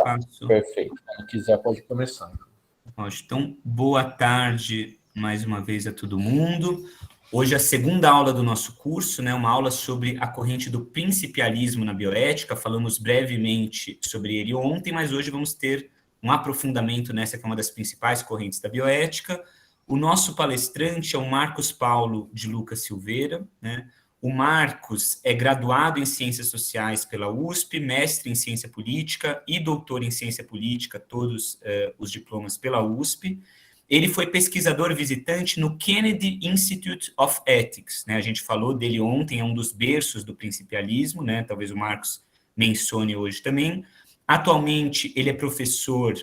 passo. Perfeito. Quando quiser, pode começar. Então, boa tarde mais uma vez a todo mundo. Hoje é a segunda aula do nosso curso, né? Uma aula sobre a corrente do principialismo na bioética. Falamos brevemente sobre ele ontem, mas hoje vamos ter um aprofundamento nessa que é uma das principais correntes da bioética. O nosso palestrante é o Marcos Paulo de Lucas Silveira, né? O Marcos é graduado em Ciências Sociais pela USP, mestre em Ciência Política e doutor em Ciência Política, todos os diplomas pela USP. Ele foi pesquisador visitante no Kennedy Institute of Ethics, né? A gente falou dele ontem, é um dos berços do principialismo, né? Talvez o Marcos mencione hoje também. Atualmente, ele é professor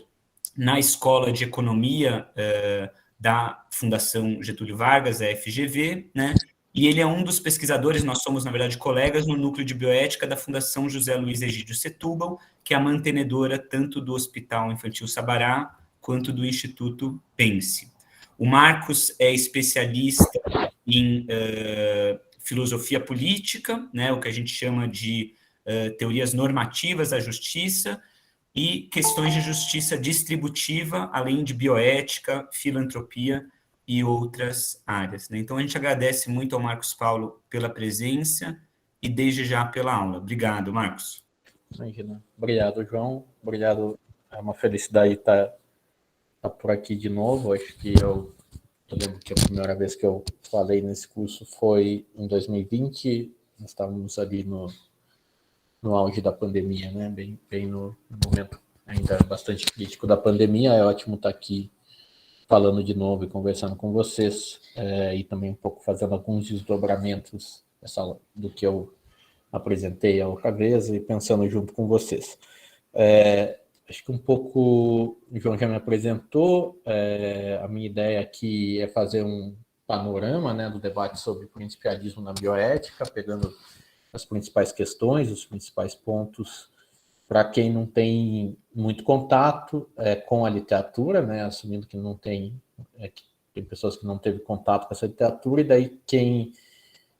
na Escola de Economia da Fundação Getúlio Vargas, a FGV, né? E ele é um dos pesquisadores, nós somos, na verdade, colegas no Núcleo de Bioética da Fundação José Luiz Egídio Setúbal, que é a mantenedora tanto do Hospital Infantil Sabará quanto do Instituto Pense. O Marcos é especialista em filosofia política, né, o que a gente chama de teorias normativas da justiça, e questões de justiça distributiva, além de bioética, filantropia e outras áreas, né? Então, a gente agradece muito ao Marcos Paulo pela presença e desde já pela aula. Obrigado, Marcos. Imagina. Obrigado, João. Obrigado. É uma felicidade estar por aqui de novo. Acho que eu lembro que a primeira vez que eu falei nesse curso foi em 2020. Nós estávamos ali no auge da pandemia, né? Bem no momento ainda bastante crítico da pandemia. É ótimo estar aqui falando de novo e conversando com vocês, e também um pouco fazendo alguns desdobramentos do que eu apresentei a outra vez e pensando junto com vocês. Acho que um pouco o João já me apresentou. A minha ideia aqui é fazer um panorama, né, do debate sobre principialismo na bioética, pegando as principais questões, os principais pontos, para quem não tem muito contato com a literatura, né, assumindo que não tem, que tem pessoas que não teve contato com essa literatura, e daí quem,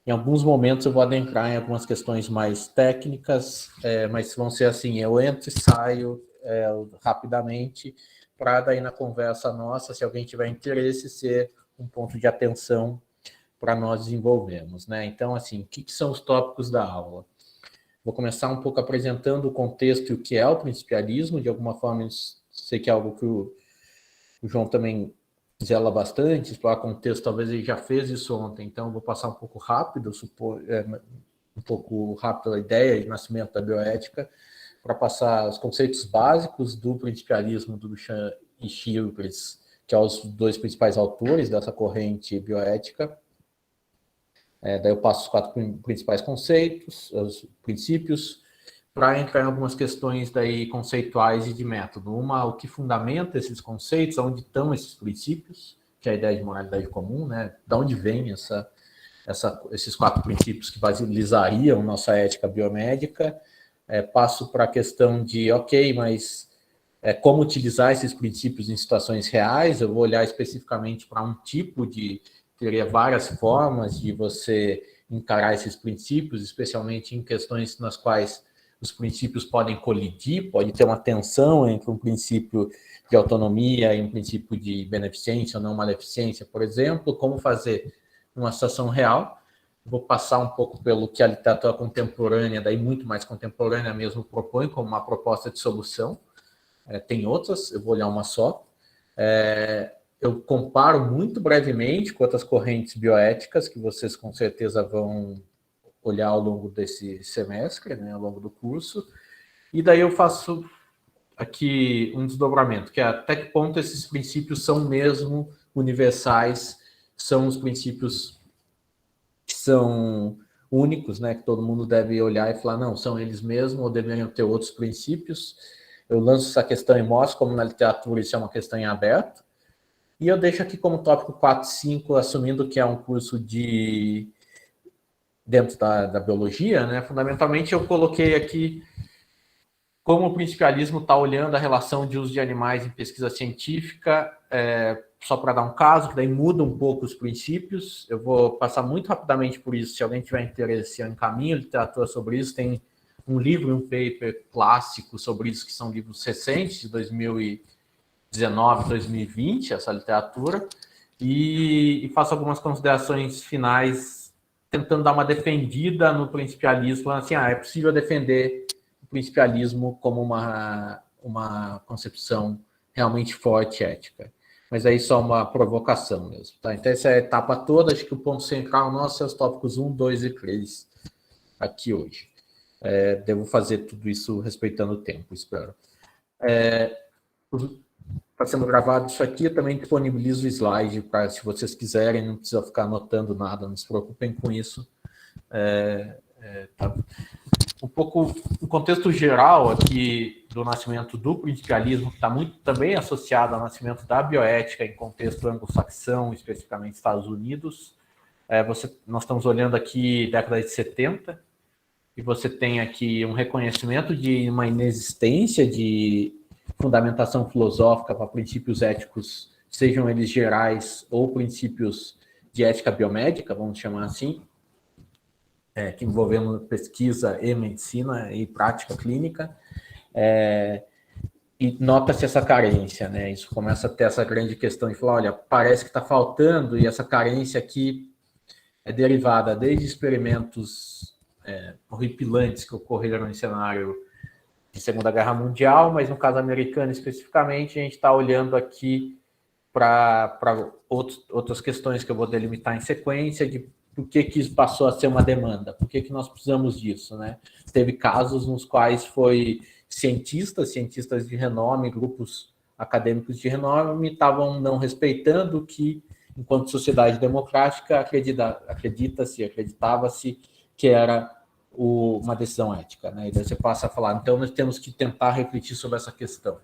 em alguns momentos eu vou adentrar em algumas questões mais técnicas, mas vão ser assim, eu entro e saio rapidamente, para daí na conversa nossa, se alguém tiver interesse, ser um ponto de atenção para nós desenvolvermos, né? Então, assim, o que são os tópicos da aula? Vou começar um pouco apresentando o contexto e o que é o principialismo. De alguma forma, sei que é algo que o João também zela bastante, explorar contexto, talvez ele já fez isso ontem, então vou passar um pouco rápido, um pouco rápido a ideia de nascimento da bioética, para passar os conceitos básicos do principialismo do Duchamp e Childress, que são os dois principais autores dessa corrente bioética. Daí eu passo os 4 principais conceitos, os princípios, para entrar em algumas questões daí conceituais e de método. Uma, o que fundamenta esses conceitos, onde estão esses princípios, que é a ideia de moralidade comum, né? De onde vem esses 4 princípios que balizariam nossa ética biomédica. Passo para a questão de, ok, mas como utilizar esses princípios em situações reais. Eu vou olhar especificamente para um tipo de... Teria várias formas de você encarar esses princípios, especialmente em questões nas quais os princípios podem colidir, pode ter uma tensão entre um princípio de autonomia e um princípio de beneficência ou não maleficência, por exemplo. Como fazer numa situação real. Vou passar um pouco pelo que a literatura contemporânea, daí muito mais contemporânea mesmo, propõe como uma proposta de solução. Tem outras, eu vou olhar uma só. Eu comparo muito brevemente com outras correntes bioéticas que vocês com certeza vão olhar ao longo desse semestre, né, ao longo do curso, e daí eu faço aqui um desdobramento, que é até que ponto esses princípios são mesmo universais, são os princípios que são únicos, né, que todo mundo deve olhar e falar, não, são eles mesmos, ou deveriam ter outros princípios. Eu lanço essa questão e mostro como na literatura isso é uma questão em aberto. E eu deixo aqui como tópico 4 e 5, assumindo que é um curso dentro da biologia, né? Fundamentalmente eu coloquei aqui como o principialismo está olhando a relação de uso de animais em pesquisa científica, só para dar um caso, que daí muda um pouco os princípios. Eu vou passar muito rapidamente por isso, se alguém tiver interesse, eu encaminho literatura sobre isso, tem um livro e um paper clássico sobre isso, que são livros recentes, de 2019, 2020, essa literatura, e faço algumas considerações finais, tentando dar uma defendida no principialismo, assim, é possível defender o principialismo como uma concepção realmente forte ética. Mas aí só uma provocação mesmo, tá? Então essa é a etapa toda, acho que o ponto central nosso é os tópicos 1, 2 e 3 aqui hoje. Devo fazer tudo isso respeitando o tempo, espero. Está sendo gravado isso aqui, eu também disponibilizo o slide, para se vocês quiserem, não precisa ficar anotando nada, não se preocupem com isso. Tá. Um pouco o contexto geral aqui do nascimento do principialismo, que está muito também associado ao nascimento da bioética em contexto anglo-saxão, especificamente Estados Unidos. Nós estamos olhando aqui década de 70, e você tem aqui um reconhecimento de uma inexistência de fundamentação filosófica para princípios éticos, sejam eles gerais ou princípios de ética biomédica, vamos chamar assim, que envolvendo pesquisa e medicina e prática clínica, e nota-se essa carência, né? Isso começa a ter essa grande questão de falar, olha, parece que está faltando, e essa carência aqui é derivada desde experimentos horripilantes que ocorreram em cenário de Segunda Guerra Mundial, mas no caso americano especificamente, a gente está olhando aqui para outras questões que eu vou delimitar em sequência, de por que isso passou a ser uma demanda, por que nós precisamos disso, né? Teve casos nos quais foi cientistas de renome, grupos acadêmicos de renome, estavam não respeitando que, enquanto sociedade democrática, acreditava-se que era uma decisão ética, né? E daí você passa a falar, então nós temos que tentar refletir sobre essa questão,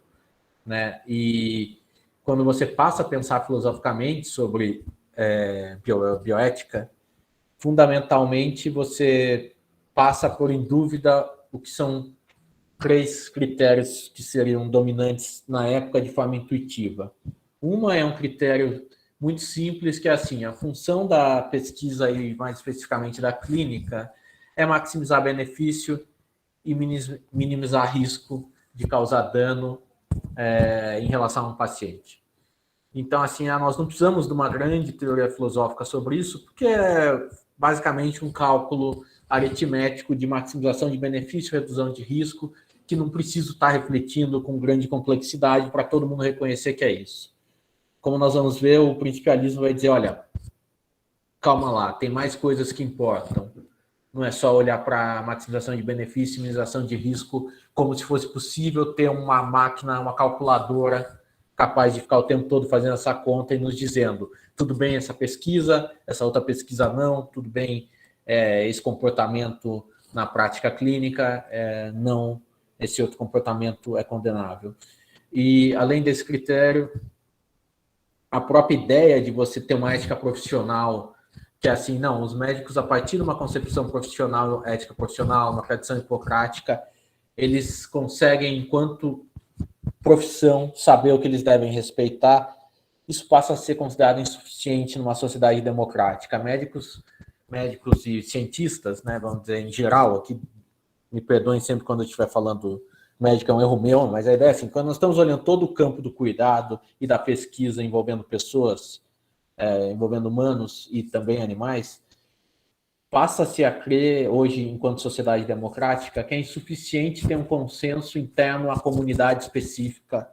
né? E quando você passa a pensar filosoficamente sobre bioética, fundamentalmente você passa a pôr em dúvida o que são 3 critérios que seriam dominantes na época de forma intuitiva. Uma é um critério muito simples, que é assim, a função da pesquisa e mais especificamente da clínica é maximizar benefício e minimizar risco de causar dano em relação a um paciente. Então, assim, nós não precisamos de uma grande teoria filosófica sobre isso, porque é basicamente um cálculo aritmético de maximização de benefício, redução de risco, que não preciso estar refletindo com grande complexidade para todo mundo reconhecer que é isso. Como nós vamos ver, o principialismo vai dizer, olha, calma lá, tem mais coisas que importam. Não é só olhar para maximização de benefício e minimização de risco como se fosse possível ter uma máquina, uma calculadora capaz de ficar o tempo todo fazendo essa conta e nos dizendo, tudo bem essa pesquisa, essa outra pesquisa não, tudo bem esse comportamento na prática clínica, não, esse outro comportamento é condenável. E, além desse critério, a própria ideia de você ter uma ética profissional, que é assim, não, os médicos, a partir de uma concepção profissional, ética profissional, uma tradição hipocrática, eles conseguem, enquanto profissão, saber o que eles devem respeitar. Isso passa a ser considerado insuficiente numa sociedade democrática. Médicos e cientistas, né, vamos dizer, em geral, aqui, me perdoem sempre quando eu estiver falando médico, é um erro meu, mas a ideia é assim, quando nós estamos olhando todo o campo do cuidado e da pesquisa envolvendo pessoas, envolvendo humanos e também animais, passa-se a crer, hoje, enquanto sociedade democrática, que é insuficiente ter um consenso interno à comunidade específica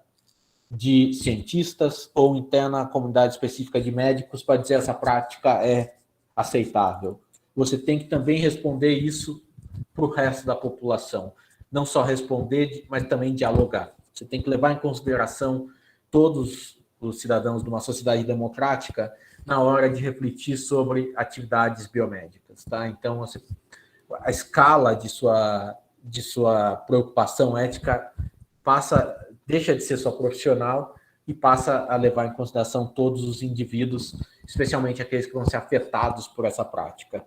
de cientistas ou interna à comunidade específica de médicos para dizer essa prática é aceitável. Você tem que também responder isso para o resto da população. Não só responder, mas também dialogar. Você tem que levar em consideração todos os cidadãos de uma sociedade democrática na hora de refletir sobre atividades biomédicas, tá? Então, a escala de sua preocupação ética deixa de ser só profissional e passa a levar em consideração todos os indivíduos, especialmente aqueles que vão ser afetados por essa prática.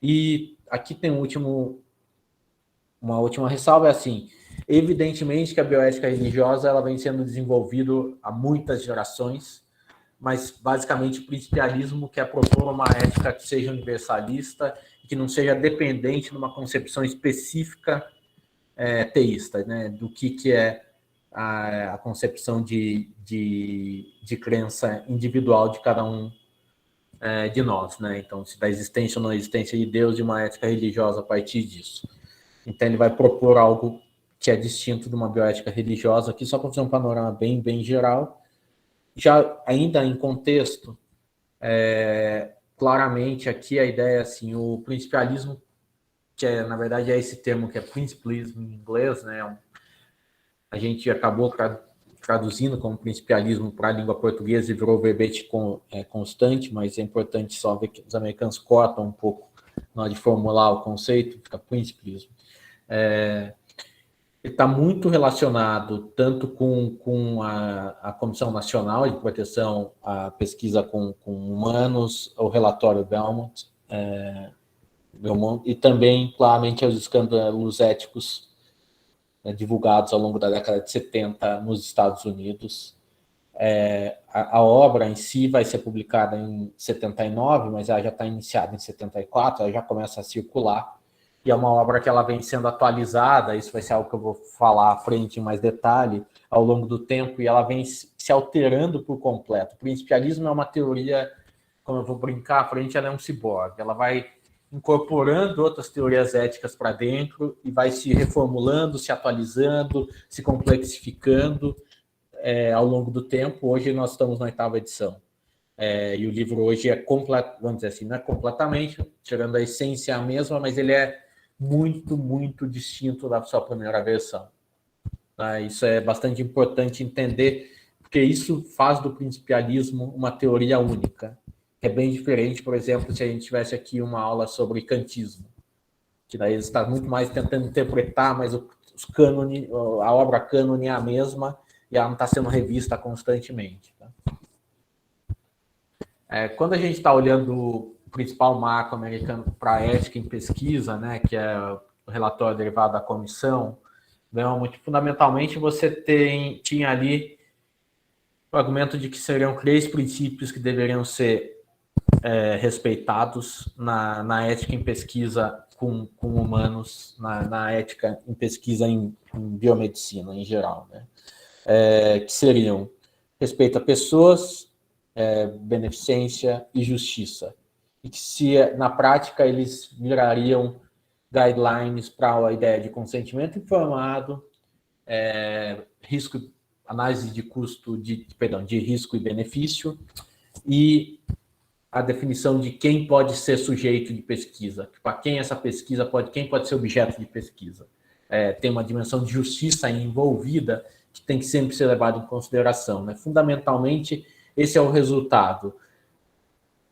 E aqui tem uma última ressalva, é assim, evidentemente que a bioética religiosa ela vem sendo desenvolvida há muitas gerações, mas basicamente o principialismo quer propor uma ética que seja universalista e que não seja dependente de uma concepção específica teísta, né? Do que é a concepção de crença individual de cada um de nós, né? Então, se da existência ou não existência de Deus e uma ética religiosa a partir disso. Então, ele vai propor algo que é distinto de uma bioética religiosa, aqui só para fazer um panorama bem geral. Já ainda em contexto, claramente aqui a ideia é assim, o principialismo, que na verdade é esse termo que é principalismo em inglês, né? A gente acabou traduzindo como principialismo para a língua portuguesa e virou verbete constante, mas é importante só ver que os americanos cortam um pouco na hora de formular o conceito, fica principialismo. Ele está muito relacionado tanto com a Comissão Nacional de Proteção à Pesquisa com Humanos, o relatório Belmont, e também, claramente, aos escândalos éticos divulgados ao longo da década de 70 nos Estados Unidos. A obra em si vai ser publicada em 79, mas ela já está iniciada em 74, ela já começa a circular, e é uma obra que ela vem sendo atualizada, isso vai ser algo que eu vou falar à frente em mais detalhe, ao longo do tempo, e ela vem se alterando por completo. O principialismo é uma teoria, como eu vou brincar à frente, ela é um ciborgue, ela vai incorporando outras teorias éticas para dentro e vai se reformulando, se atualizando, se complexificando ao longo do tempo. Hoje nós estamos na 8ª edição. E o livro hoje é completo, vamos dizer assim, não é completamente, tirando a essência a mesma, mas ele é muito distinto da sua primeira versão. Isso é bastante importante entender, porque isso faz do principialismo uma teoria única. É bem diferente, por exemplo, se a gente tivesse aqui uma aula sobre kantismo, que daí ele está muito mais tentando interpretar, mas a obra cânone é a mesma e ela não está sendo revista constantemente. Tá? Quando a gente está olhando o principal marco americano para a ética em pesquisa, né, que é o relatório derivado da comissão, fundamentalmente você tinha ali o argumento de que seriam 3 princípios que deveriam ser respeitados na ética em pesquisa com humanos, na ética em pesquisa em biomedicina em geral, né? Que seriam respeito a pessoas, beneficência e justiça. E que na prática eles virariam guidelines para a ideia de consentimento informado, análise de custo, de risco e benefício, e a definição de quem pode ser sujeito de pesquisa, para quem essa pesquisa quem pode ser objeto de pesquisa. Tem uma dimensão de justiça envolvida que tem que sempre ser levado em consideração, né? Fundamentalmente, esse é o resultado.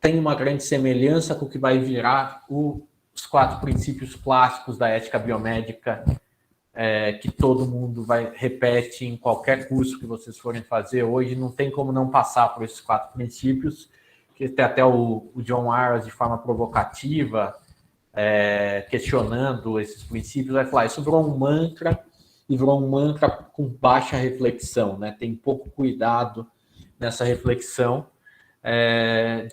Tem uma grande semelhança com o que vai virar os 4 princípios clássicos da ética biomédica, que todo mundo repete em qualquer curso que vocês forem fazer hoje. Não tem como não passar por esses 4 princípios, que tem até o John Arras, de forma provocativa, questionando esses princípios, vai falar, isso virou um mantra, e virou um mantra com baixa reflexão, né? Tem pouco cuidado nessa reflexão,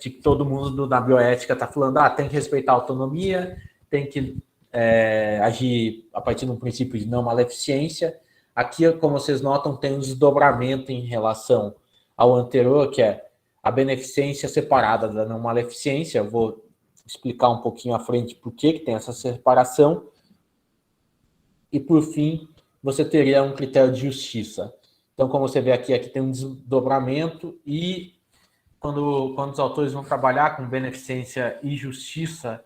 de que todo mundo da bioética está falando, tem que respeitar a autonomia, tem que agir a partir de um princípio de não maleficência. Aqui, como vocês notam, tem um desdobramento em relação ao anterior, que é a beneficência separada da não maleficência. Eu vou explicar um pouquinho à frente por que tem essa separação. E, por fim, você teria um critério de justiça. Então, como você vê aqui tem um desdobramento, e quando os autores vão trabalhar com beneficência e justiça,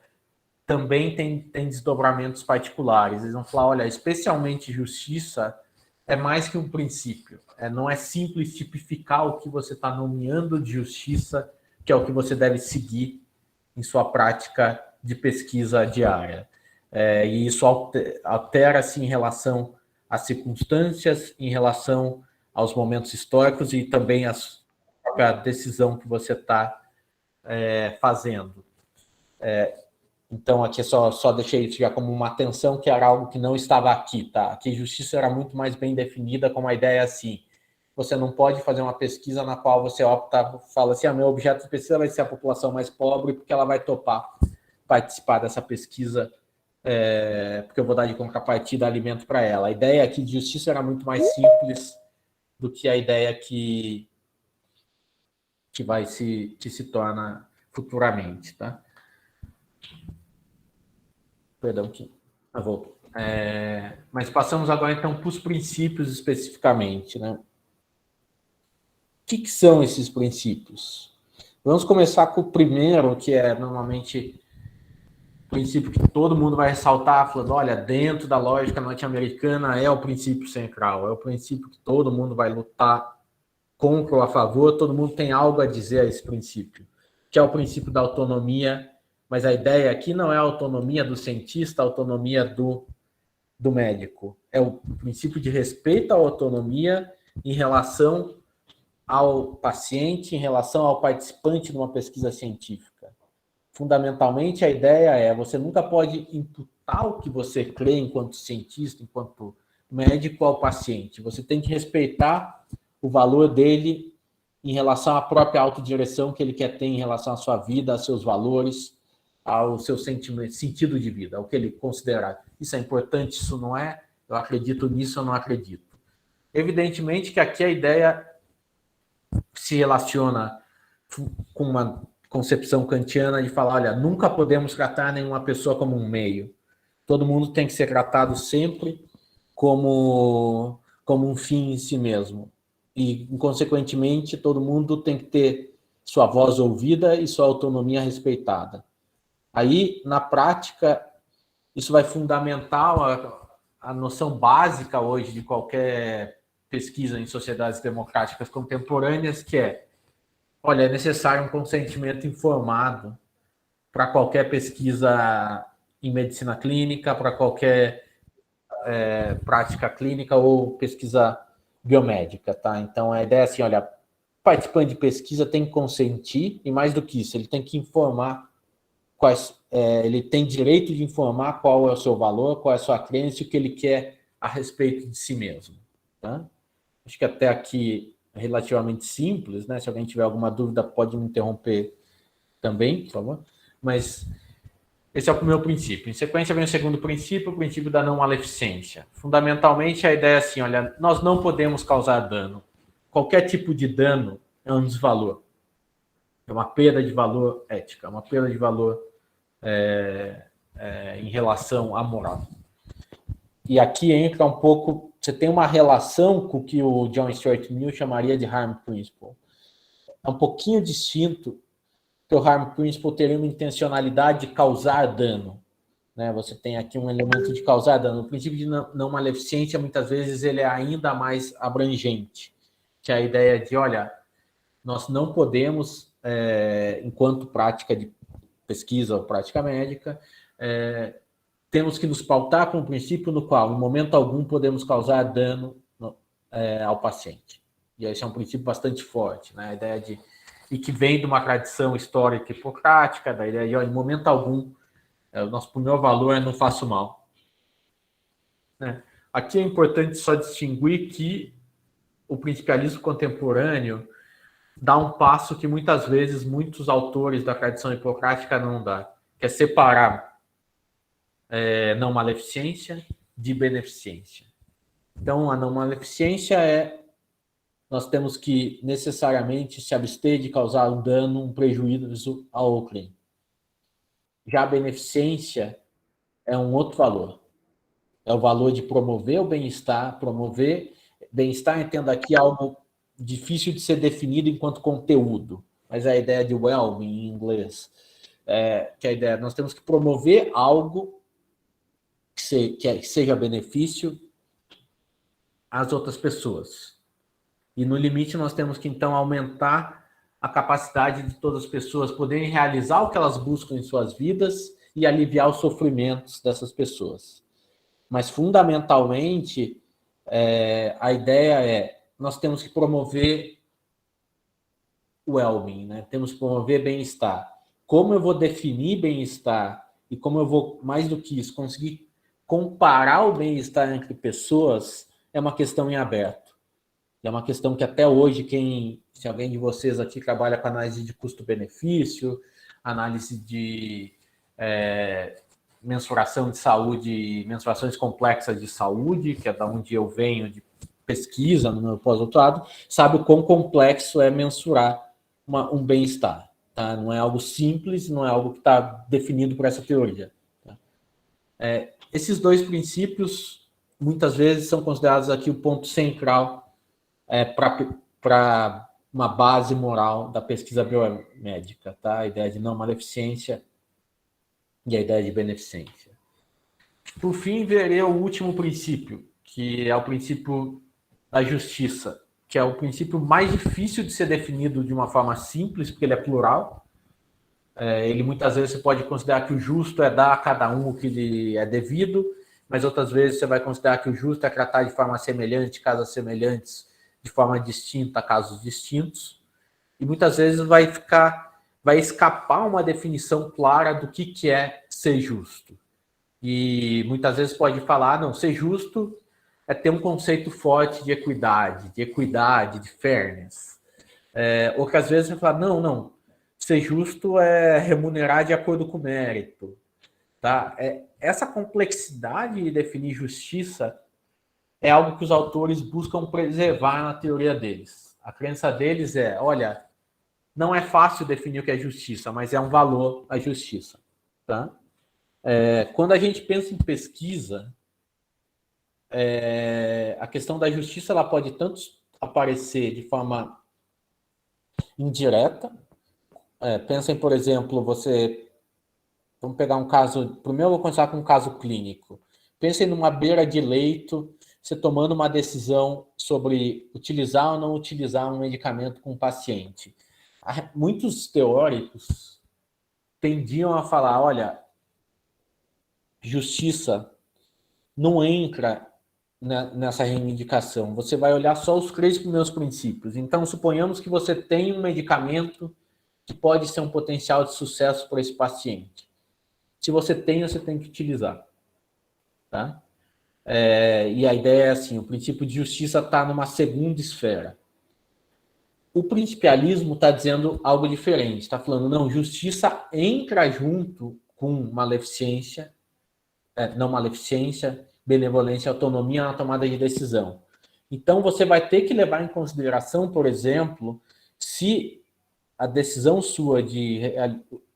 também tem desdobramentos particulares. Eles vão falar, olha, especialmente justiça é mais que um princípio. Não é simples tipificar o que você está nomeando de justiça, que é o que você deve seguir em sua prática de pesquisa diária. E isso altera-se em relação às circunstâncias, em relação aos momentos históricos e também a decisão que você está fazendo. Então, aqui só deixei isso já como uma atenção, que era algo que não estava aqui, tá? Aqui justiça era muito mais bem definida, como a ideia assim, você não pode fazer uma pesquisa na qual você fala assim, meu objeto de pesquisa vai ser a população mais pobre, porque ela vai topar participar dessa pesquisa porque eu vou dar de contrapartida alimento para ela. A ideia aqui de justiça era muito mais simples do que a ideia que se torna futuramente, tá? Perdão, que voltou. Mas passamos agora, então, para os princípios especificamente, né? O que são esses princípios? Vamos começar com o primeiro, que é normalmente o princípio que todo mundo vai ressaltar, falando, olha, dentro da lógica norte-americana é o princípio central, é o princípio que todo mundo vai lutar contra ou a favor, todo mundo tem algo a dizer a esse princípio, que é o princípio da autonomia, mas a ideia aqui não é a autonomia do cientista, a autonomia do médico. É o princípio de respeito à autonomia em relação ao paciente, em relação ao participante de uma pesquisa científica. Fundamentalmente, a ideia é, você nunca pode imputar o que você crê enquanto cientista, enquanto médico ao paciente. Você tem que respeitar o valor dele em relação à própria autodireção que ele quer ter em relação à sua vida, aos seus valores, ao seu sentido de vida, ao que ele considera. Isso é importante, isso não é? Eu acredito nisso, eu não acredito. Evidentemente que aqui a ideia se relaciona com uma concepção kantiana de falar, olha, nunca podemos tratar nenhuma pessoa como um meio. Todo mundo tem que ser tratado sempre como um fim em si mesmo. E, consequentemente, todo mundo tem que ter sua voz ouvida e sua autonomia respeitada. Aí, na prática, isso vai fundamentar a noção básica hoje de qualquer pesquisa em sociedades democráticas contemporâneas, que é, olha, é necessário um consentimento informado para qualquer pesquisa em medicina clínica, para qualquer prática clínica ou pesquisa biomédica, tá? Então, a ideia é assim, olha, participante de pesquisa tem que consentir, e mais do que isso, ele tem que informar ele tem direito de informar qual é o seu valor, qual é a sua crença e o que ele quer a respeito de si mesmo, tá? Acho que até aqui é relativamente simples, né? Se alguém tiver alguma dúvida, pode me interromper também, por favor. Mas esse é o primeiro princípio. Em sequência vem o segundo princípio, o princípio da não maleficência. Fundamentalmente, a ideia é assim, olha, nós não podemos causar dano. Qualquer tipo de dano é um desvalor. É uma perda de valor ética, é uma perda de valor em relação à moral. E aqui entra um pouco, você tem uma relação com o que o John Stuart Mill chamaria de harm principle. É um pouquinho distinto, que o harm principle teria uma intencionalidade de causar dano. Né? Você tem aqui um elemento de causar dano. O princípio de não maleficência, muitas vezes, ele é ainda mais abrangente, que é a ideia de, olha, nós não podemos, enquanto prática de pesquisa ou prática médica, temos que nos pautar por um princípio no qual, em momento algum, podemos causar dano ao paciente. E esse é um princípio bastante forte, né? A ideia e que vem de uma tradição histórica hipocrática, da ideia de, ó, em momento algum, o nosso primeiro valor é não faço mal. Né? Aqui é importante só distinguir que o principialismo contemporâneo dá um passo que muitas vezes muitos autores da tradição hipocrática não dão, que é separar não maleficência de beneficência. Então, a não maleficência nós temos que necessariamente se abster de causar um dano, um prejuízo ao outrem. Já a beneficência é um outro valor. É o valor de promover o bem-estar, entendo aqui algo difícil de ser definido enquanto conteúdo, mas a ideia de well-being em inglês, que a ideia, nós temos que promover algo que seja benefício às outras pessoas. E no limite nós temos que então aumentar a capacidade de todas as pessoas poderem realizar o que elas buscam em suas vidas e aliviar os sofrimentos dessas pessoas. Mas, fundamentalmente, a ideia nós temos que promover o well-being, né? Temos que promover bem-estar. Como eu vou definir bem-estar e como eu vou, mais do que isso, conseguir comparar o bem-estar entre pessoas é uma questão em aberto. É uma questão que até hoje, se alguém de vocês aqui trabalha com análise de custo-benefício, análise de mensuração de saúde, mensurações complexas de saúde, que é da onde eu venho de pesquisa no meu pós-doutorado, sabe o quão complexo é mensurar um bem-estar. Tá? Não é algo simples, não é algo que está definido por essa teoria. Tá? Esses dois princípios, muitas vezes, são considerados aqui o ponto central para uma base moral da pesquisa biomédica, tá? A ideia de não maleficência e a ideia de beneficência. Por fim, verei o último princípio, que é o princípio da justiça, que é o princípio mais difícil de ser definido de uma forma simples, porque ele é plural. Ele muitas vezes você pode considerar que o justo é dar a cada um o que lhe é devido, mas outras vezes você vai considerar que o justo é tratar de forma semelhante, casos semelhantes, de forma distinta, casos distintos. E muitas vezes vai escapar uma definição clara do que é ser justo. E muitas vezes pode falar, não, ser justo é ter um conceito forte de equidade, de fairness. Outras vezes você fala, não, ser justo é remunerar de acordo com o mérito. Tá? Essa complexidade de definir justiça é algo que os autores buscam preservar na teoria deles. A crença deles é, olha, não é fácil definir o que é justiça, mas é um valor a justiça. Tá? Quando a gente pensa em pesquisa, a questão da justiça ela pode tanto aparecer de forma indireta. Pensem, por exemplo, vamos pegar um caso. Primeiro eu vou começar com um caso clínico. Pensem numa beira de leito, você tomando uma decisão sobre utilizar ou não utilizar um medicamento com o paciente. Muitos teóricos tendiam a falar, olha, justiça não entra nessa reivindicação. Você vai olhar só os 3 primeiros princípios. Então, suponhamos que você tem um medicamento que pode ser um potencial de sucesso para esse paciente. Se você tem que utilizar. Tá? E a ideia é assim, o princípio de justiça está numa segunda esfera. O principialismo está dizendo algo diferente. Está falando, não, justiça entra junto com maleficência, não maleficência, benevolência e autonomia na tomada de decisão. Então, você vai ter que levar em consideração, por exemplo, se a decisão sua de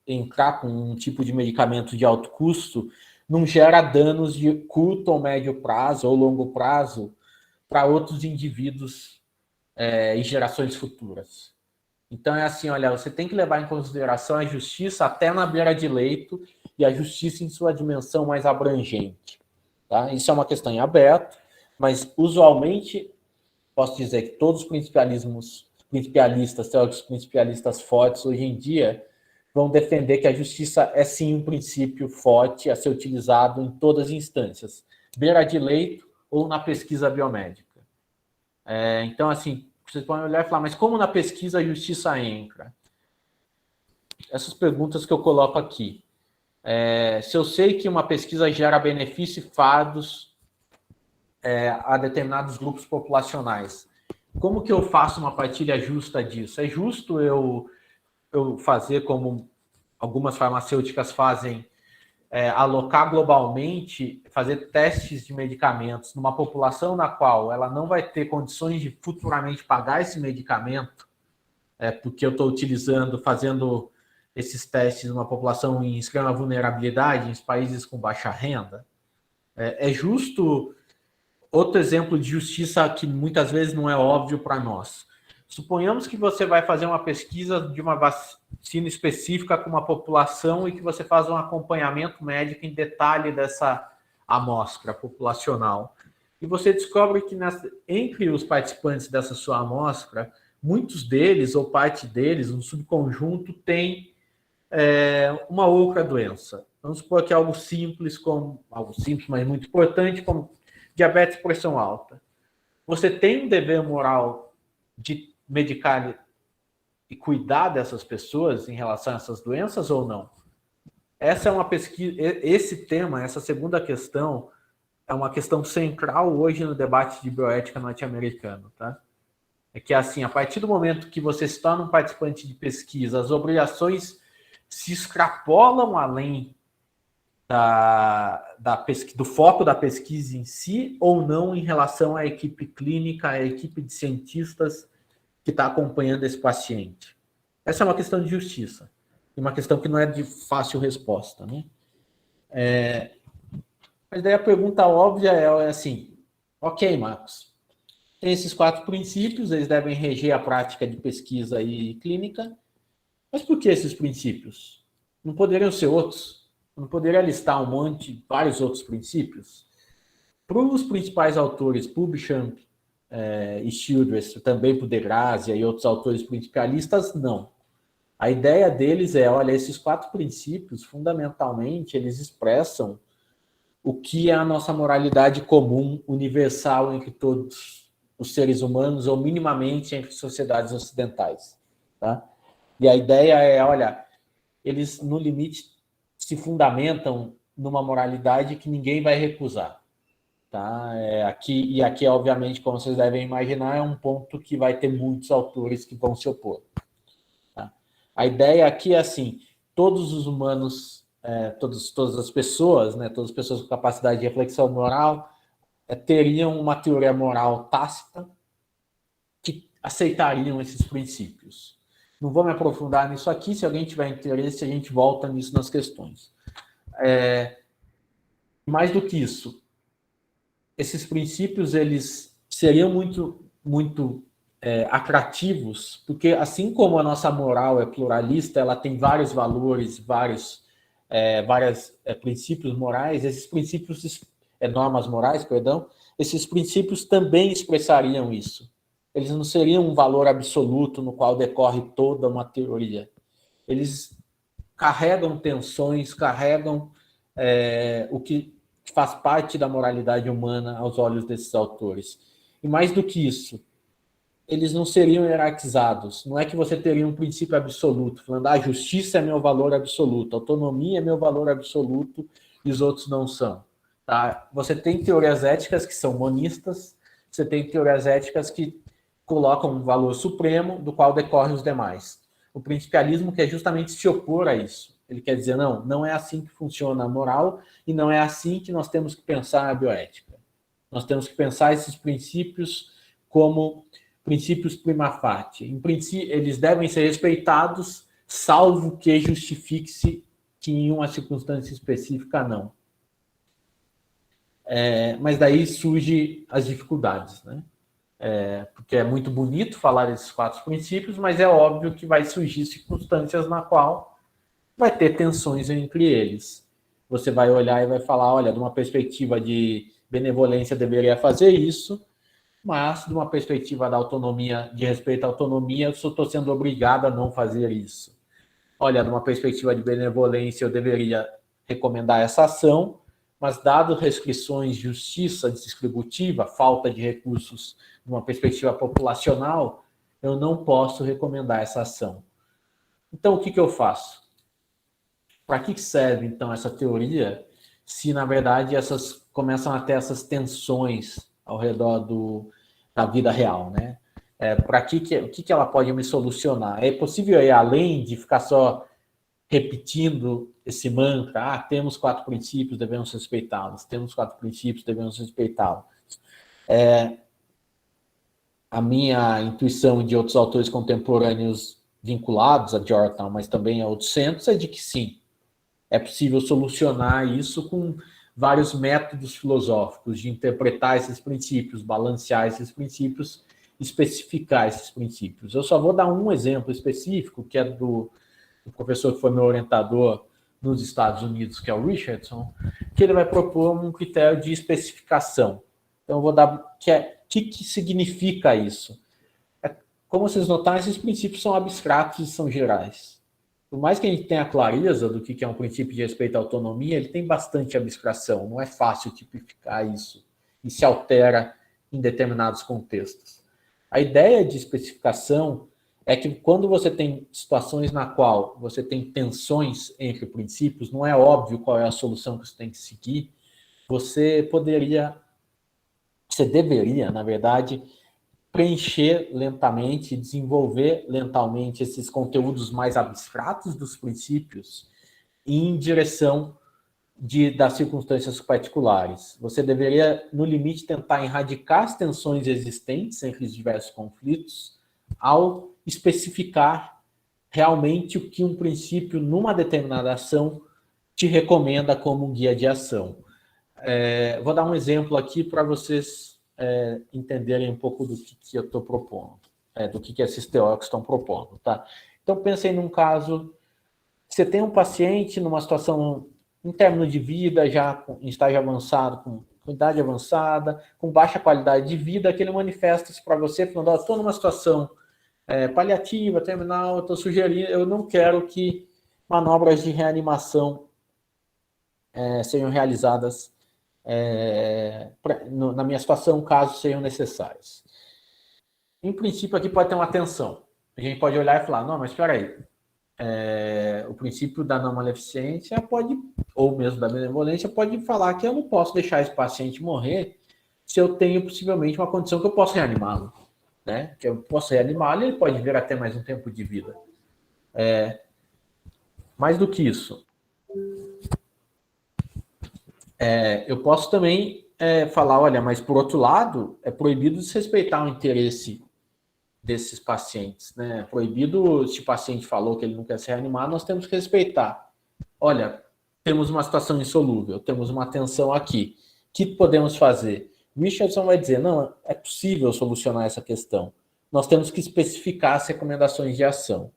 entrar com um tipo de medicamento de alto custo não gera danos de curto ou médio prazo ou longo prazo para outros indivíduos e gerações futuras. Então, é assim, olha, você tem que levar em consideração a justiça até na beira de leito e a justiça em sua dimensão mais abrangente. Tá? Isso é uma questão em aberto, mas usualmente posso dizer que todos os principialistas, teóricos principialistas fortes hoje em dia vão defender que a justiça é sim um princípio forte a ser utilizado em todas as instâncias, beira de leito ou na pesquisa biomédica. Então, assim, vocês podem olhar e falar, mas como na pesquisa a justiça entra? Essas perguntas que eu coloco aqui. Se eu sei que uma pesquisa gera benefício e fardos a determinados grupos populacionais, como que eu faço uma partilha justa disso? É justo eu fazer como algumas farmacêuticas fazem, alocar globalmente, fazer testes de medicamentos numa população na qual ela não vai ter condições de futuramente pagar esse medicamento, porque eu estou fazendo esses testes numa população em extrema vulnerabilidade, em países com baixa renda? É justo? Outro exemplo de justiça que muitas vezes não é óbvio para nós. Suponhamos que você vai fazer uma pesquisa de uma vacina específica com uma população e que você faz um acompanhamento médico em detalhe dessa amostra populacional. E você descobre que entre os participantes dessa sua amostra, muitos deles, ou parte deles, um subconjunto, tem uma outra doença. Vamos supor que algo simples, mas muito importante, como diabetes e pressão alta. Você tem um dever moral de medicar e cuidar dessas pessoas em relação a essas doenças ou não? Essa é uma pesquisa, esse tema, essa segunda questão, é uma questão central hoje no debate de bioética norte-americano, tá? É que, assim, a partir do momento que você se torna um participante de pesquisa, as obrigações se extrapolam além do foco da pesquisa em si ou não em relação à equipe clínica, à equipe de cientistas que está acompanhando esse paciente? Essa é uma questão de justiça, e uma questão que não é de fácil resposta, né? Mas daí a pergunta óbvia é assim, ok, Marcos, tem esses 4 princípios, eles devem reger a prática de pesquisa e clínica, mas por que esses princípios? Não poderiam ser outros? Não poderia listar vários outros princípios? Para os principais autores, Publichamp e Childress, também por Degrasse e outros autores principalistas, não. A ideia deles é, olha, esses 4 princípios, fundamentalmente, eles expressam o que é a nossa moralidade comum, universal entre todos os seres humanos, ou minimamente entre sociedades ocidentais. Tá? E a ideia é, olha, eles, no limite, se fundamentam numa moralidade que ninguém vai recusar. Tá? Aqui, obviamente, como vocês devem imaginar, é um ponto que vai ter muitos autores que vão se opor. Tá? A ideia aqui é assim, todos os humanos, todas as pessoas, né, todas as pessoas com capacidade de reflexão moral, teriam uma teoria moral tácita que aceitariam esses princípios. Não vou me aprofundar nisso aqui, se alguém tiver interesse, a gente volta nisso nas questões. Mais do que isso, esses princípios eles seriam muito atrativos, porque assim como a nossa moral é pluralista, ela tem vários valores, vários princípios morais, esses princípios, normas morais, perdão, esses princípios também expressariam isso. Eles não seriam um valor absoluto no qual decorre toda uma teoria. Eles carregam tensões, carregam o que faz parte da moralidade humana aos olhos desses autores. E mais do que isso, eles não seriam hierarquizados. Não é que você teria um princípio absoluto, falando a justiça é meu valor absoluto, a autonomia é meu valor absoluto e os outros não são. Tá? Você tem teorias éticas que são monistas, você tem teorias éticas que colocam um valor supremo do qual decorrem os demais. O principialismo quer justamente se opor a isso. Ele quer dizer, não é assim que funciona a moral e não é assim que nós temos que pensar a bioética. Nós temos que pensar esses princípios como princípios prima facie. Em princípio, eles devem ser respeitados, salvo que justifique-se que em uma circunstância específica não. Mas daí surgem as dificuldades, né? Porque é muito bonito falar desses 4 princípios, mas é óbvio que vai surgir circunstâncias na qual vai ter tensões entre eles. Você vai olhar e vai falar, olha, de uma perspectiva de benevolência deveria fazer isso, mas de uma perspectiva da autonomia, de respeito à autonomia, eu estou sendo obrigado a não fazer isso. Olha, de uma perspectiva de benevolência, eu deveria recomendar essa ação, mas dado restrições de justiça distributiva, falta de recursos de uma perspectiva populacional, eu não posso recomendar essa ação. Então, o que eu faço? Para que serve, então, essa teoria, se, na verdade, essas começam a ter essas tensões ao redor da vida real, né? O que ela pode me solucionar? É possível ir além de ficar só repetindo esse mantra, temos 4 princípios, devemos respeitá-los, temos 4 princípios, devemos respeitá-los. A minha intuição de outros autores contemporâneos vinculados a Georgetown, mas também a outros centros, é de que sim, é possível solucionar isso com vários métodos filosóficos de interpretar esses princípios, balancear esses princípios, especificar esses princípios. Eu só vou dar um exemplo específico, que é do professor que foi meu orientador nos Estados Unidos, que é o Richardson, que ele vai propor um critério de especificação. Então, eu vou dar... O que significa isso? Como vocês notaram, esses princípios são abstratos e são gerais. Por mais que a gente tenha clareza do que é um princípio de respeito à autonomia, ele tem bastante abstração, não é fácil tipificar isso, e se altera em determinados contextos. A ideia de especificação é que quando você tem situações na qual você tem tensões entre princípios, não é óbvio qual é a solução que você tem que seguir, você deveria, na verdade, preencher lentamente, desenvolver lentamente esses conteúdos mais abstratos dos princípios em direção das circunstâncias particulares. Você deveria, no limite, tentar erradicar as tensões existentes entre os diversos conflitos ao especificar realmente o que um princípio, numa determinada ação, te recomenda como um guia de ação. Vou dar um exemplo aqui para vocês entenderem um pouco do que eu estou propondo, do que esses teóricos estão propondo. Tá? Então, pensem num caso, você tem um paciente numa situação em término de vida, já em estágio avançado, com idade avançada, com baixa qualidade de vida, que ele manifesta-se para você, falando, estou numa situação paliativa, terminal, eu estou sugerindo, eu não quero que manobras de reanimação sejam realizadas na minha situação, caso sejam necessários. Em princípio, aqui pode ter uma tensão. A gente pode olhar e falar, não, mas espera aí, o princípio da não maleficência pode, ou mesmo da benevolência, pode falar que eu não posso deixar esse paciente morrer se eu tenho possivelmente uma condição que eu posso reanimá-lo. Né? Que eu posso reanimá-lo e ele pode vir até mais um tempo de vida. Mais do que isso, eu posso também falar, olha, mas por outro lado, é proibido desrespeitar o interesse desses pacientes, né? É proibido, se o paciente falou que ele não quer ser reanimado, nós temos que respeitar. Olha, temos uma situação insolúvel, temos uma tensão aqui. O que podemos fazer? Richardson vai dizer, não, é possível solucionar essa questão. Nós temos que especificar as recomendações de ação.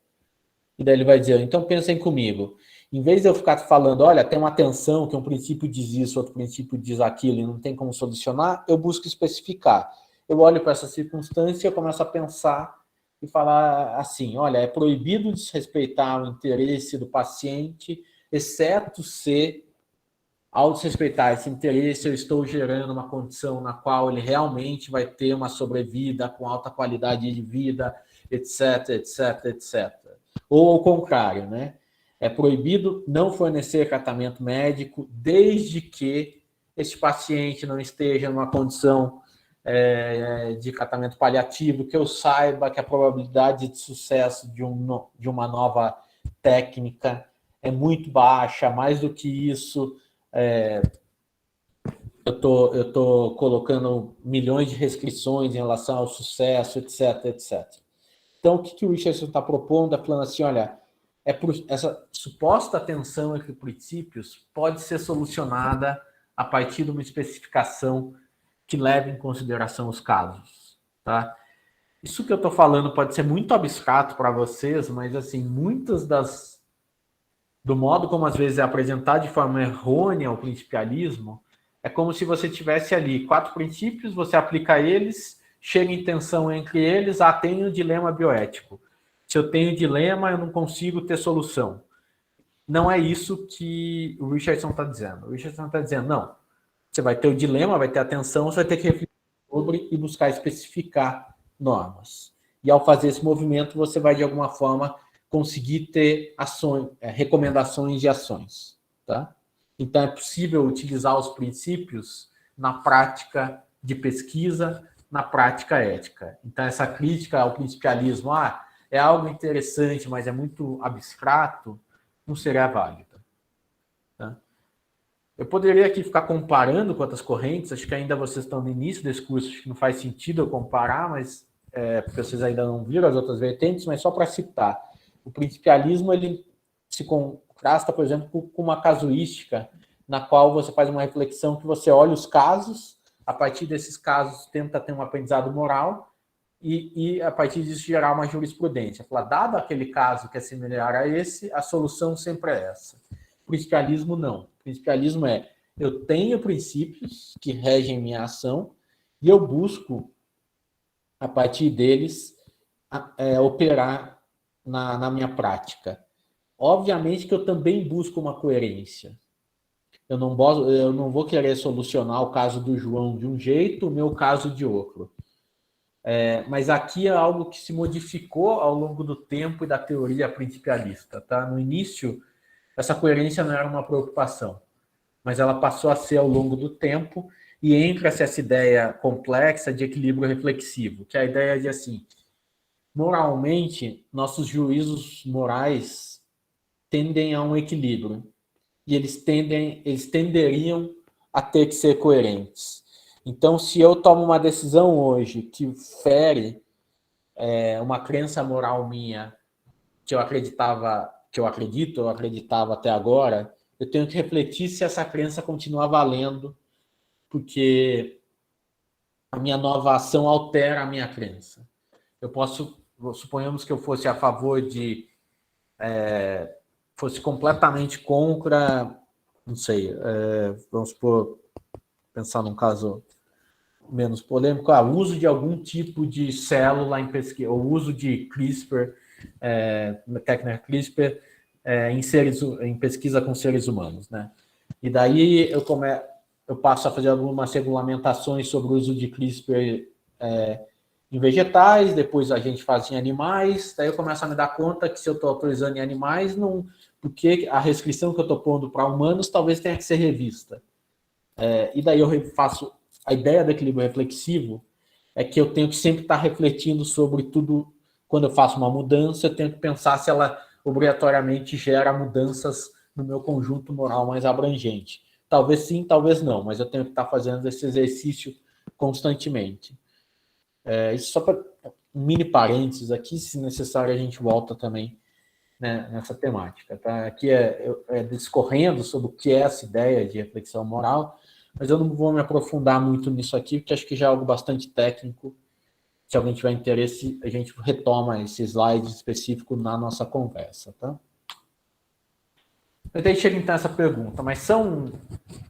E daí ele vai dizer, então pensem comigo, em vez de eu ficar falando, olha, tem uma tensão, que um princípio diz isso, outro princípio diz aquilo, e não tem como solucionar, eu busco especificar. Eu olho para essa circunstância, eu começo a pensar e falar assim, olha, é proibido desrespeitar o interesse do paciente, exceto se, ao desrespeitar esse interesse, eu estou gerando uma condição na qual ele realmente vai ter uma sobrevida com alta qualidade de vida, etc, etc, etc. Ou ao contrário, né? É proibido não fornecer tratamento médico desde que esse paciente não esteja numa condição de tratamento paliativo, que eu saiba que a probabilidade de sucesso de uma nova técnica é muito baixa, mais do que isso, eu tô colocando milhões de restrições em relação ao sucesso, etc, etc. Então, o que o Richardson está propondo é falando assim, olha, essa suposta tensão entre princípios pode ser solucionada a partir de uma especificação que leve em consideração os casos, tá? Isso que eu estou falando pode ser muito abstrato para vocês, mas, assim, muitas do modo como às vezes é apresentado de forma errônea o principialismo, é como se você tivesse ali 4 princípios, você aplica eles, chega em tensão entre eles, tem um dilema bioético. Se eu tenho dilema, eu não consigo ter solução. Não é isso que o Richardson está dizendo. O Richardson está dizendo, não, você vai ter o dilema, vai ter a tensão, você vai ter que refletir sobre e buscar especificar normas. E ao fazer esse movimento, você vai, de alguma forma, conseguir ter ações, recomendações de ações. Tá? Então, é possível utilizar os princípios na prática de pesquisa, na prática ética. Então, essa crítica ao principialismo, é algo interessante, mas é muito abstrato, não seria válida. Tá? Eu poderia aqui ficar comparando com outras correntes, acho que ainda vocês estão no início desse curso, acho que não faz sentido eu comparar, mas porque vocês ainda não viram as outras vertentes, mas só para citar. O principialismo, ele se contrasta, por exemplo, com uma casuística, na qual você faz uma reflexão que você olha os casos, a partir desses casos tenta ter um aprendizado moral, e a partir disso gerar uma jurisprudência. Falar, dado aquele caso que é similar a esse, a solução sempre é essa. O principialismo não. O principialismo eu tenho princípios que regem minha ação e eu busco, a partir deles, operar na minha prática. Obviamente que eu também busco uma coerência. Eu não vou querer solucionar o caso do João de um jeito, o meu caso de outro. Mas aqui é algo que se modificou ao longo do tempo e da teoria principialista. Tá? No início, essa coerência não era uma preocupação, mas ela passou a ser ao longo do tempo e entra-se essa ideia complexa de equilíbrio reflexivo, que é a ideia de, assim, moralmente, nossos juízos morais tendem a um equilíbrio. e eles tenderiam a ter que ser coerentes. Então, se eu tomo uma decisão hoje que fere uma crença moral minha que eu acreditava até agora, eu tenho que refletir se essa crença continua valendo, porque a minha nova ação altera a minha crença. Suponhamos que eu fosse a favor fosse completamente contra, não sei, vamos pensar num caso menos polêmico, o uso de algum tipo de célula em pesquisa, o uso de CRISPR, técnica CRISPR, em pesquisa com seres humanos, né? E daí eu passo a fazer algumas regulamentações sobre o uso de CRISPR em vegetais, depois a gente faz em animais, daí eu começo a me dar conta que se eu estou autorizando em animais, porque a restrição que eu estou pondo para humanos talvez tenha que ser revista. E daí eu faço a ideia do equilíbrio reflexivo é que eu tenho que sempre estar refletindo sobre tudo. Quando eu faço uma mudança, eu tenho que pensar se ela obrigatoriamente gera mudanças no meu conjunto moral mais abrangente. Talvez sim, talvez não, mas eu tenho que estar fazendo esse exercício constantemente. Isso só para um mini parênteses aqui, se necessário a gente volta também, né, nessa temática. Tá? Aqui discorrendo sobre o que é essa ideia de reflexão moral, mas eu não vou me aprofundar muito nisso aqui, porque acho que já é algo bastante técnico. Se alguém tiver interesse, a gente retoma esse slide específico na nossa conversa. Tá? Mas daí chega então essa pergunta, mas são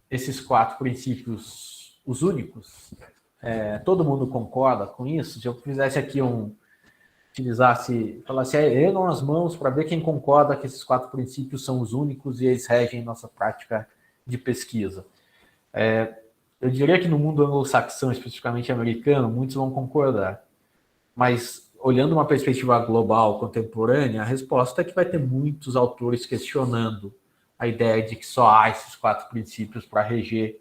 esses 4 princípios os únicos? Todo mundo concorda com isso? Se eu fizesse aqui falasse, ergam as mãos para ver quem concorda que esses 4 princípios são os únicos e eles regem nossa prática de pesquisa. Eu diria que no mundo anglo-saxão, especificamente americano, muitos vão concordar. Mas, olhando uma perspectiva global, contemporânea, a resposta é que vai ter muitos autores questionando a ideia de que só há esses 4 princípios para reger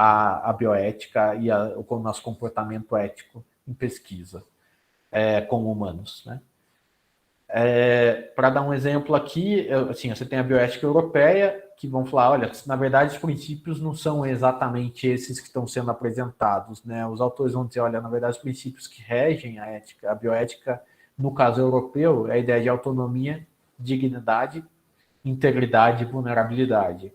a bioética e o nosso comportamento ético em pesquisa com humanos, né? Para dar um exemplo aqui, assim, você tem a bioética europeia, que vão falar, olha, na verdade os princípios não são exatamente esses que estão sendo apresentados, né? Os autores vão dizer, olha, na verdade os princípios que regem a ética, a bioética, no caso europeu, é a ideia de autonomia, dignidade, integridade e vulnerabilidade.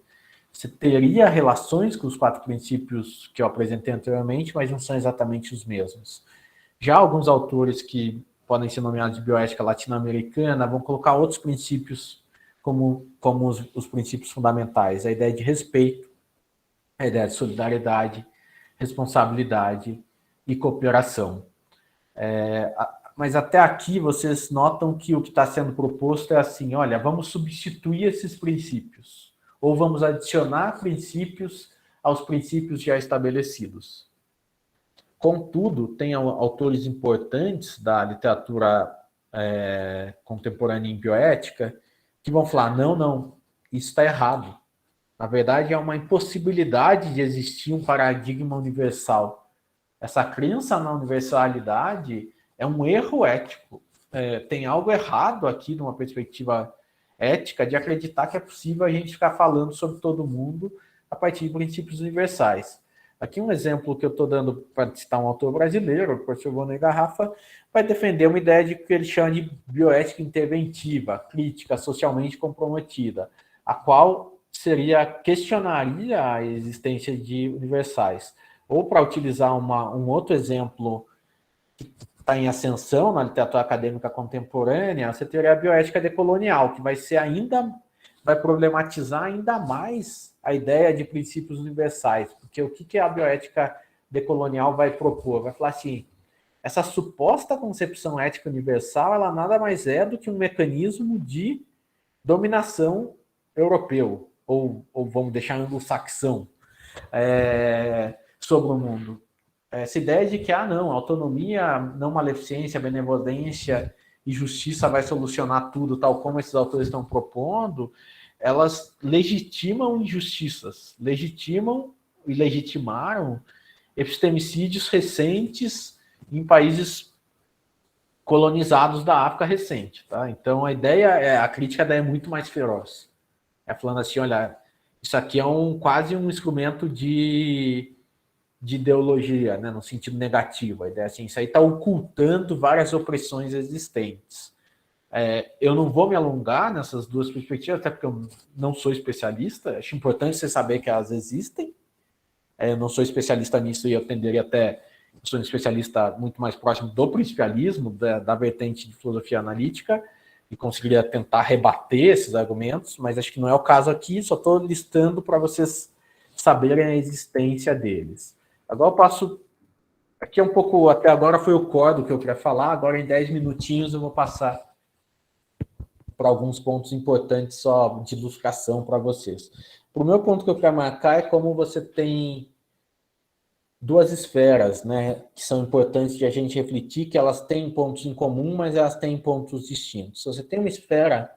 Você teria relações com os 4 princípios que eu apresentei anteriormente, mas não são exatamente os mesmos. Já alguns autores que podem ser nomeados de bioética latino-americana vão colocar outros princípios como os princípios fundamentais, a ideia de respeito, a ideia de solidariedade, responsabilidade e cooperação. Mas até aqui vocês notam que o que está sendo proposto é assim, olha, vamos substituir esses princípios, ou vamos adicionar princípios aos princípios já estabelecidos. Contudo, tem autores importantes da literatura contemporânea em bioética que vão falar, não, isso está errado. Na verdade, é uma impossibilidade de existir um paradigma universal. Essa crença na universalidade é um erro ético. Tem algo errado aqui, numa perspectiva ética, de acreditar que é possível a gente ficar falando sobre todo mundo a partir de princípios universais. Aqui um exemplo que eu estou dando para citar um autor brasileiro, o professor Vonei Garrafa, vai defender uma ideia de que ele chama de bioética interventiva, crítica, socialmente comprometida, a qual questionaria a existência de universais. Ou, para utilizar um outro exemplo que está em ascensão na literatura acadêmica contemporânea, você teria a bioética decolonial, que vai problematizar ainda mais a ideia de princípios universais, porque o que a bioética decolonial vai propor? Vai falar assim, essa suposta concepção ética universal, ela nada mais é do que um mecanismo de dominação europeu, ou vamos deixar anglo-saxão, sobre o mundo. Essa ideia de que, autonomia, não maleficência, benevolência e justiça vai solucionar tudo, tal como esses autores estão propondo, elas legitimam injustiças, legitimam e legitimaram epistemicídios recentes em países colonizados da África recente. Tá? Então, a crítica é muito mais feroz. Falando assim, olha, isso aqui é quase um instrumento de ideologia, né, no sentido negativo. A ideia é assim, isso aí está ocultando várias opressões existentes. Eu não vou me alongar nessas duas perspectivas, até porque eu não sou especialista. Acho importante você saber que elas existem. Eu não sou especialista nisso e eu tenderia até... Eu sou um especialista muito mais próximo do principialismo, da vertente de filosofia analítica, e conseguiria tentar rebater esses argumentos, mas acho que não é o caso aqui, só estou listando para vocês saberem a existência deles. Agora eu passo... Aqui é um pouco... Até agora foi o core do que eu queria falar, agora em 10 minutinhos eu vou passar para alguns pontos importantes só de ilustração para vocês. O meu ponto que eu quero marcar é como você tem duas esferas, né, que são importantes de a gente refletir, que elas têm pontos em comum, mas elas têm pontos distintos. Se você tem uma esfera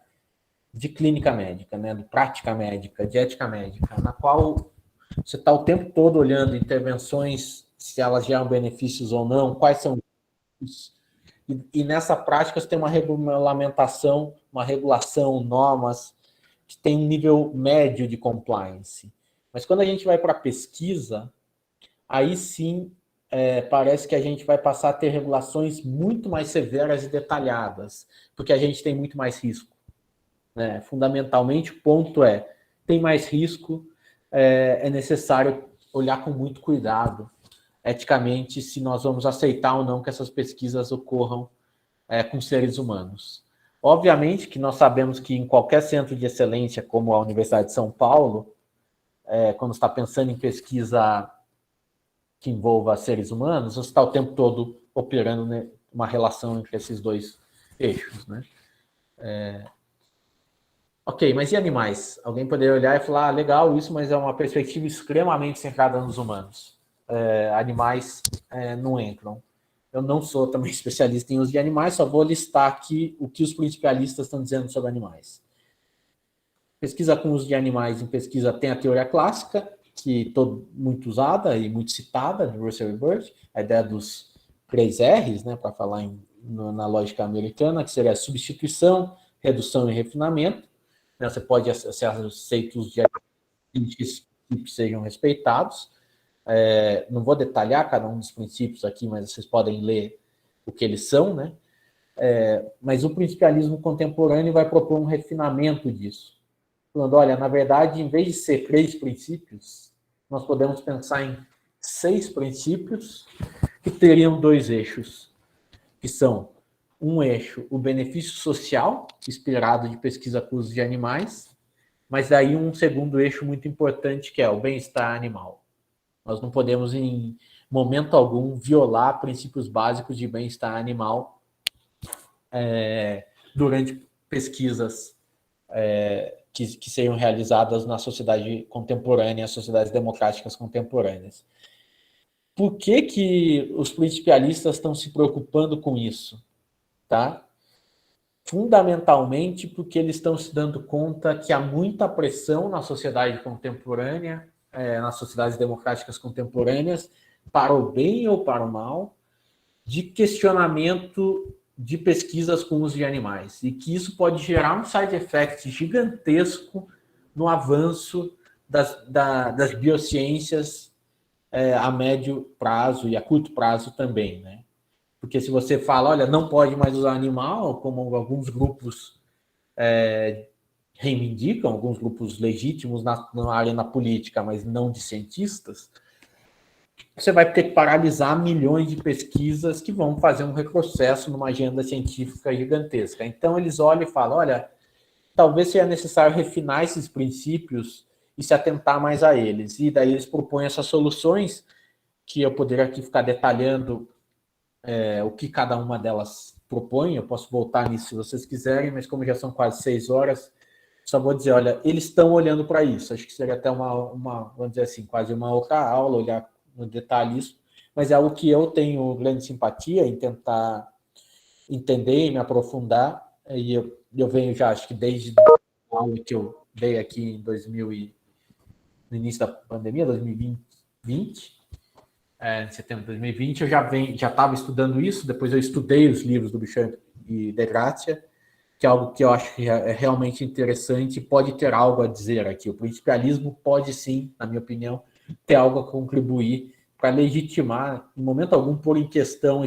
de clínica médica, né, de prática médica, de ética médica, na qual você está o tempo todo olhando intervenções, se elas geram benefícios ou não, quais são os... E nessa prática você tem uma regulamentação, uma regulação, normas, que tem um nível médio de compliance. Mas quando a gente vai para a pesquisa, aí sim parece que a gente vai passar a ter regulações muito mais severas e detalhadas, porque a gente tem muito mais risco. Né? Fundamentalmente, o ponto tem mais risco, é necessário olhar com muito cuidado, eticamente, se nós vamos aceitar ou não que essas pesquisas ocorram com seres humanos. Obviamente que nós sabemos que em qualquer centro de excelência, como a Universidade de São Paulo, quando está pensando em pesquisa que envolva seres humanos, você está o tempo todo operando, né, uma relação entre esses dois eixos. Né? Ok, mas e animais? Alguém poderia olhar e falar, legal isso, mas é uma perspectiva extremamente centrada nos humanos. Animais não entram. Eu não sou também especialista em uso de animais, só vou listar aqui o que os principialistas estão dizendo sobre animais. Pesquisa com uso de animais em pesquisa tem a teoria clássica, que muito usada e muito citada, de Russell e Burt, a ideia dos 3 R's, né, para falar na lógica americana, que seria substituição, redução e refinamento. Né, você pode ser aceitos de que sejam respeitados. Não vou detalhar cada um dos princípios aqui, mas vocês podem ler o que eles são, né? Mas o principialismo contemporâneo vai propor um refinamento disso. Falando, olha, na verdade, em vez de ser 3 princípios, nós podemos pensar em 6 princípios que teriam 2 eixos, que são um eixo, o benefício social, inspirado de pesquisa com uso de animais, mas daí um segundo eixo muito importante, que é o bem-estar animal. Nós não podemos, em momento algum, violar princípios básicos de bem-estar animal durante pesquisas que sejam realizadas na sociedade contemporânea, as sociedades democráticas contemporâneas. Por que os principialistas estão se preocupando com isso? Tá? Fundamentalmente porque eles estão se dando conta que há muita pressão na sociedade contemporânea, nas sociedades democráticas contemporâneas, para o bem ou para o mal, de questionamento de pesquisas com uso de animais, e que isso pode gerar um side effect gigantesco no avanço das biociências a médio prazo e a curto prazo também, né? Porque se você fala, olha, não pode mais usar animal, como alguns grupos reivindicam, alguns grupos legítimos na arena política, mas não de cientistas, você vai ter que paralisar milhões de pesquisas que vão fazer um retrocesso numa agenda científica gigantesca. Então, eles olham e falam, olha, talvez seja necessário refinar esses princípios e se atentar mais a eles. E daí eles propõem essas soluções, que eu poderia aqui ficar detalhando o que cada uma delas propõe. Eu posso voltar nisso se vocês quiserem, mas como já são quase 6 horas, só vou dizer, olha, eles estão olhando para isso. Acho que seria até vamos dizer assim, quase uma outra aula, olhar no detalhe isso, mas é algo que eu tenho grande simpatia em tentar entender e me aprofundar, e eu venho já, acho que desde a aula que eu dei aqui no início da pandemia, 2020, em setembro de 2020, eu já estava estudando isso, depois eu estudei os livros do Bichamp e de Grazia, que é algo que eu acho que é realmente interessante, pode ter algo a dizer aqui. O principialismo pode sim, na minha opinião, ter algo a contribuir para legitimar, em momento algum, pôr em questão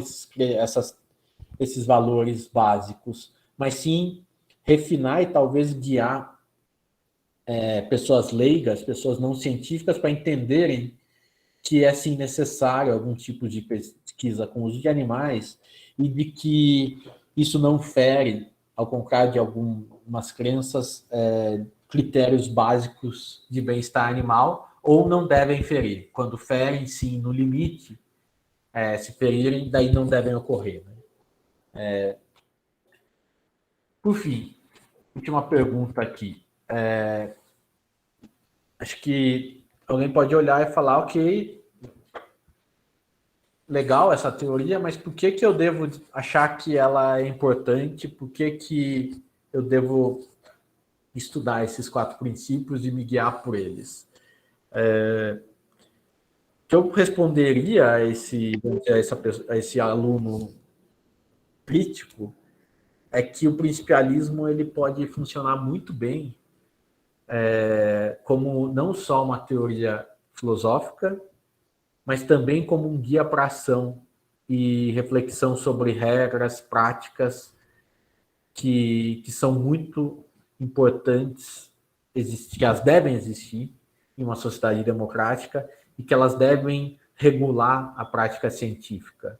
esses valores básicos, mas sim refinar e talvez guiar pessoas leigas, pessoas não científicas, para entenderem que é sim necessário algum tipo de pesquisa com uso de animais e de que isso não fere, ao contrário de algumas crenças, critérios básicos de bem-estar animal, ou não devem ferir. Quando ferem, sim, no limite, se ferirem, daí não devem ocorrer. Né? Por fim, última pergunta aqui. Acho que alguém pode olhar e falar, ok, legal essa teoria, mas por que eu devo achar que ela é importante? Por que eu devo estudar esses 4 princípios e me guiar por eles? O que eu responderia a esse aluno crítico é que o principialismo ele pode funcionar muito bem como não só uma teoria filosófica, mas também como um guia para ação e reflexão sobre regras, práticas que são muito importantes, que elas devem existir em uma sociedade democrática e que elas devem regular a prática científica.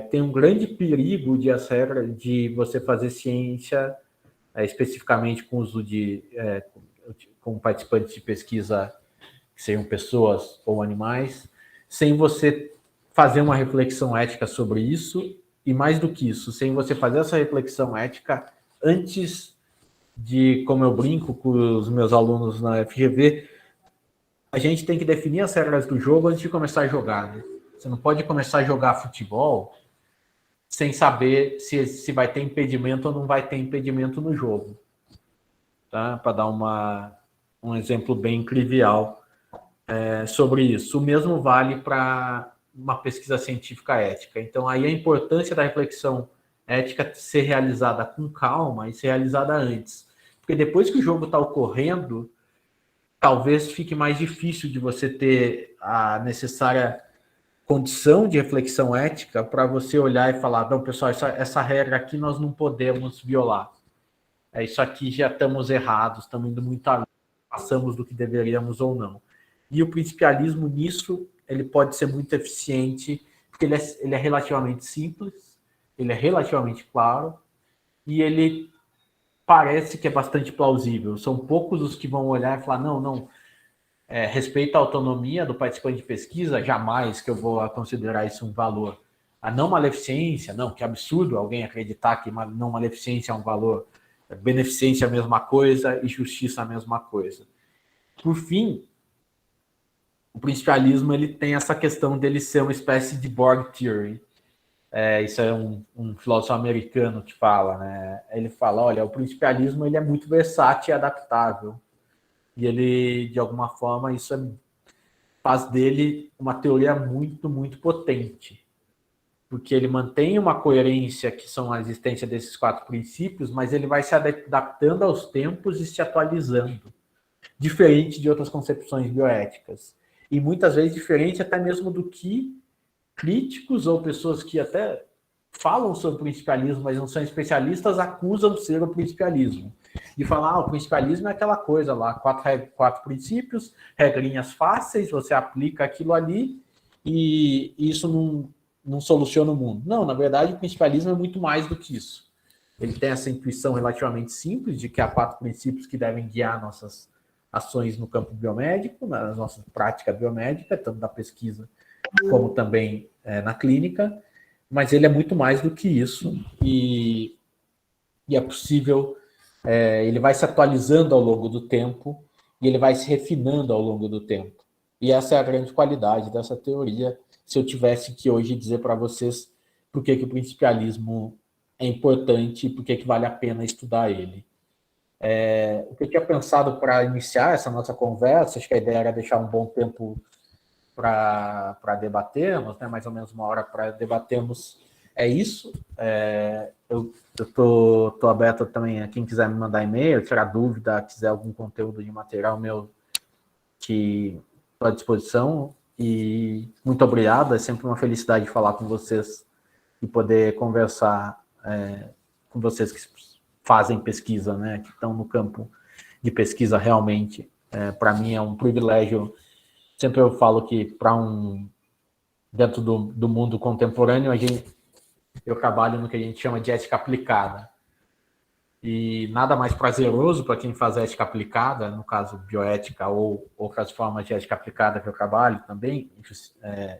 Tem um grande perigo de você fazer ciência especificamente com uso com participantes de pesquisa que sejam pessoas ou animais, sem você fazer uma reflexão ética sobre isso, e mais do que isso, sem você fazer essa reflexão ética antes de, como eu brinco com os meus alunos na FGV, a gente tem que definir as regras do jogo antes de começar a jogar. Né? Você não pode começar a jogar futebol sem saber se vai ter impedimento ou não vai ter impedimento no jogo. Tá? Para dar um exemplo bem trivial sobre isso. O mesmo vale para uma pesquisa científica ética. Então, aí a importância da reflexão ética ser realizada com calma e ser realizada antes. Porque depois que o jogo está ocorrendo, talvez fique mais difícil de você ter a necessária condição de reflexão ética para você olhar e falar, não, pessoal, essa regra aqui nós não podemos violar. Isso aqui já estamos errados, estamos indo muito além, passamos do que deveríamos ou não. E o principialismo nisso, ele pode ser muito eficiente, porque ele é relativamente simples, ele é relativamente claro, e ele parece que é bastante plausível. São poucos os que vão olhar e falar, não, respeito à autonomia do participante de pesquisa, jamais que eu vou considerar isso um valor. A não maleficência, não, que absurdo alguém acreditar que não maleficência é um valor. Beneficência é a mesma coisa e justiça a mesma coisa. Por fim, o principialismo ele tem essa questão dele ser uma espécie de Borg Theory. Isso é um filósofo americano que fala, né? Ele fala, olha, o principialismo ele é muito versátil e adaptável. E ele, de alguma forma, faz dele uma teoria muito, muito potente. Porque ele mantém uma coerência que são a existência desses 4 princípios, mas ele vai se adaptando aos tempos e se atualizando. Diferente de outras concepções bioéticas. E muitas vezes diferente até mesmo do que críticos ou pessoas que até falam sobre o principialismo, mas não são especialistas, acusam ser o principialismo. De falar, o principialismo é aquela coisa lá, 4 princípios, regrinhas fáceis, você aplica aquilo ali e isso não soluciona o mundo. Não, na verdade, o principialismo é muito mais do que isso. Ele tem essa intuição relativamente simples de que há 4 princípios que devem guiar nossas ações no campo biomédico, na nossa prática biomédica, tanto da pesquisa como também na clínica, mas ele é muito mais do que isso e é possível, ele vai se atualizando ao longo do tempo e ele vai se refinando ao longo do tempo. E essa é a grande qualidade dessa teoria. Se eu tivesse que hoje dizer para vocês por que o principialismo é importante e por que vale a pena estudar ele. O que eu tinha pensado para iniciar essa nossa conversa, acho que a ideia era deixar um bom tempo para debatermos, né, mais ou menos 1 hora para debatermos, é isso. Eu tô aberto também a quem quiser me mandar e-mail, tirar dúvida, quiser algum conteúdo de material meu, que estou à disposição. E muito obrigado, é sempre uma felicidade falar com vocês e poder conversar com vocês que fazem pesquisa, né, que estão no campo de pesquisa realmente. Para mim é um privilégio. Sempre eu falo que dentro do mundo contemporâneo, eu trabalho no que a gente chama de ética aplicada. E nada mais prazeroso para quem faz ética aplicada, no caso bioética ou outras formas de ética aplicada que eu trabalho também,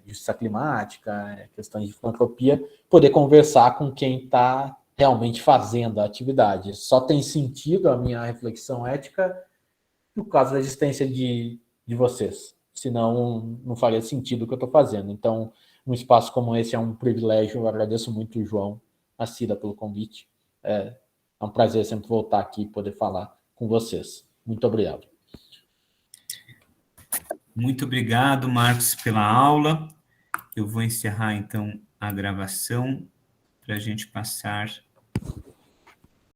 justiça climática, questões de filantropia, poder conversar com quem está realmente fazendo a atividade. Só tem sentido a minha reflexão ética no caso da existência de vocês. Senão, não faria sentido o que eu estou fazendo. Então, um espaço como esse é um privilégio. Eu agradeço muito o João, a Cida, pelo convite. É um prazer sempre voltar aqui e poder falar com vocês. Muito obrigado. Muito obrigado, Marcos, pela aula. Eu vou encerrar, então, a gravação para a gente passar